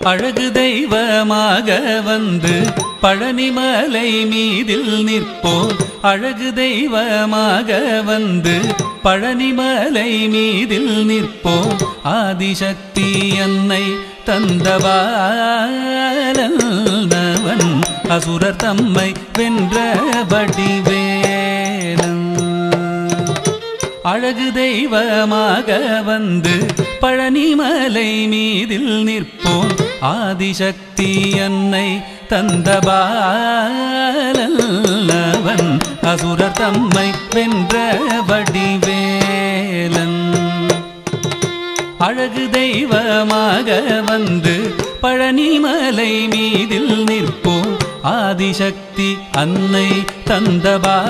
அழகு தெய்வமாக வந்து பழனிமலை மீதில் நிற்போம். அழகு தெய்வமாக வந்து பழனிமலை மீதில் நிற்போம். ஆதிசக்தி அன்னை தந்தபாலன் அசுரர் தம்மை வென்ற வடிவேலன். அழகு தெய்வமாக வந்து பழனிமலை மீதில் நிற்போம். ஆதிசக்தி அன்னை தந்தபாலன் அசுரர் தம்மை வென்ற வடிவேலன். அழகு தெய்வமாக வந்து பழனிமலை மீதில் நிற்போம். ஆதிசக்தி அன்னை தந்தபாலன்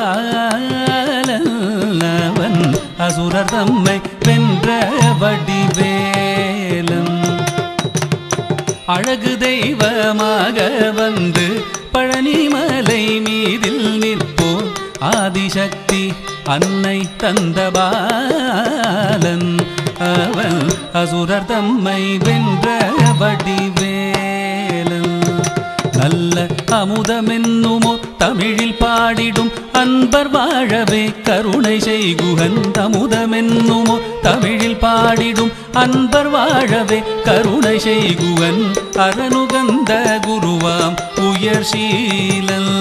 அசுரர் தம்மை வென்ற வடிவேலன். அழகு தெய்வமாக வந்து பழனிமலை மீதில் நிற்போம். ஆதிசக்தி அன்னை தந்தபாலன் அவன் அசுரர் தம்மை வென்ற வடிவேலன். நல்ல அமுதமென்னுமோ தமிழில் பாடிடும் அன்பர் வாழவே கருணை செய்குகன். அமுதமென்னுமோ தமிழில் பாடிடும் அன்பர் வாழவே கருணை செய்குவன். அரணுகந்த குருவாம் உயர்சீலன்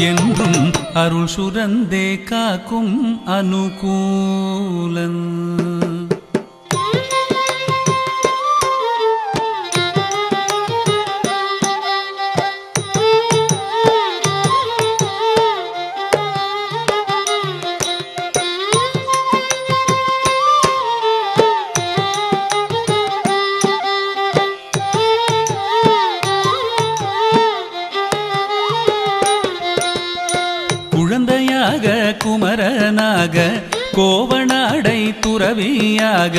என்றும் அருள் சுரந்தே காக்கும் அனுகூலன். குழந்தையாக குமரனாக கோவணாடை துறவியாக.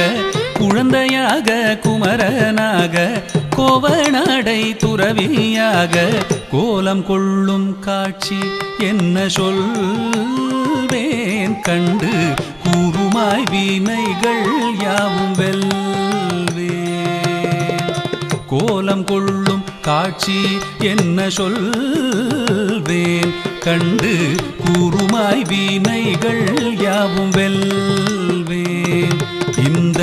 குழந்தையாக குமரனாக கோவணாடை துறவியாக கோலம் கொள்ளும் காட்சி என்ன சொல்வேன். கண்டு கூறுமாய் வினைகள் யாவும் வெல்வேன். கோலம் கொள்ளும் காட்சி என்ன சொல்வேன். கண்டு கூறுமாய் வினைகள் யாவும் வெல்வேன். இந்த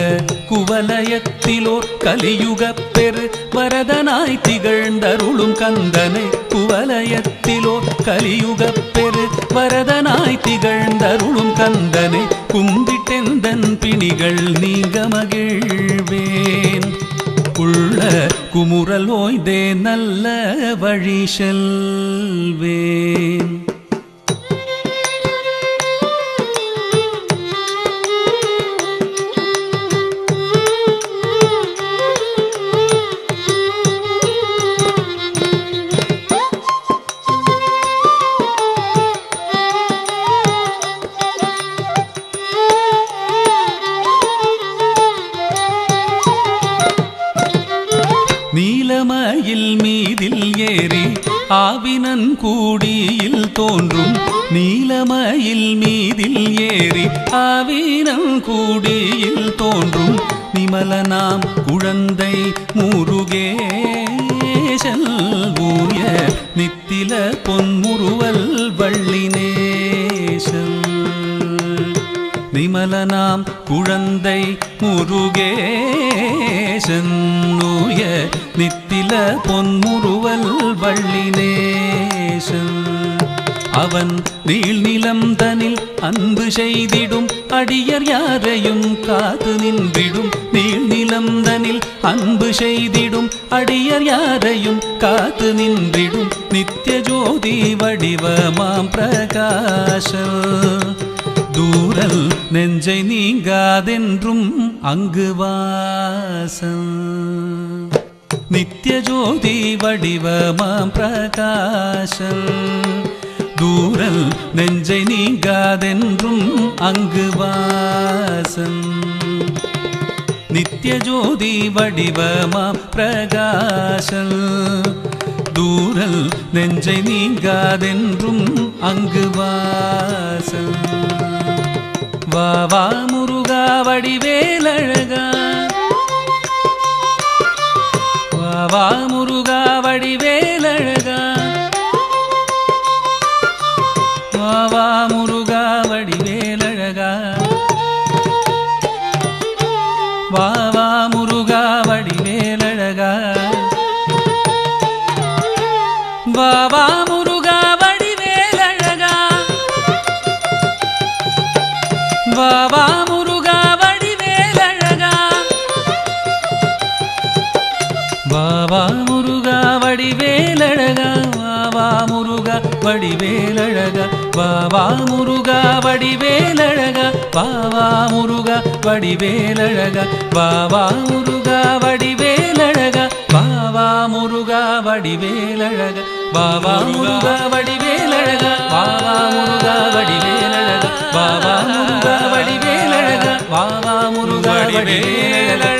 குவலயத்திலோர் கலியுகப் பெரு வரதனாய் திகழ்ந்தருளும் கந்தனை. குவலயத்திலோர் கலியுகப் பெரு வரதனாய் திகழ்ந்தருளும் கந்தனை கும்பிட்டெந்தன் பிணிகள் நீங்க மகிழ்வேன். உள்ள குமுறல் ஓய்தே நல்ல வழி செல்வேன். நீலமயில் மீதில் ஏறி ஆவினன் கூடியில் தோன்றும். நீலமயில் மீதில் ஏறி ஆவினன் கூடியில் தோன்றும். நிமலனாம் குழந்தை முருகேசன் ஊய நித்தில பொன்முறுவல் வள்ளினேசன். நிமலனாம் குழந்தை முருகேசன் ஊய நித்தில பொன்முறுவல் வள்ளினேசன். அவன் நீள்நிலம் தனில் அன்பு செய்திடும் அடியர் யாரையும் காத்து நின்றிடும். நீள்நிலம் தனில் அன்பு செய்திடும் அடியர் யாரையும் காத்து நின்றிடும். நித்திய ஜோதி வடிவமாம் பிரகாசம் தூரல் நெஞ்சை நீங்காதென்றும் அங்கு வாசம். நித்திய ஜோதி வடிவமாம் பிரகாசம் தூரல் நெஞ்சை நீங்காதென்றும் அங்கு வாசம். நித்திய ஜோதி வடிவமாம் பிரகாசம் தூரல் நெஞ்சை நீங்காதென்றும் அங்கு வாசம். வா வா முருகா வடிவேலழகா, வா வா முருகா வடிவேலழகா வா முருகா வடிவேலழகா வா முருகா வடிவேலழகா வா முருகா வடிவேலழகா வா முருகா வடிவேலழகா வா முருகா வடிவேலழகா வா முருகா வடிவேலழகா வா முருகா வடிவேலழகா வா முருகா வடிவேலழகா வா முருகா வடிவேலழகா வா முருகா வடிவேலழகா வா முருகா வடிவேலழகா வா முருகா வடிவேலழகா வா முருகா வடிவேலழகா வா முருகா வடிவேலழகா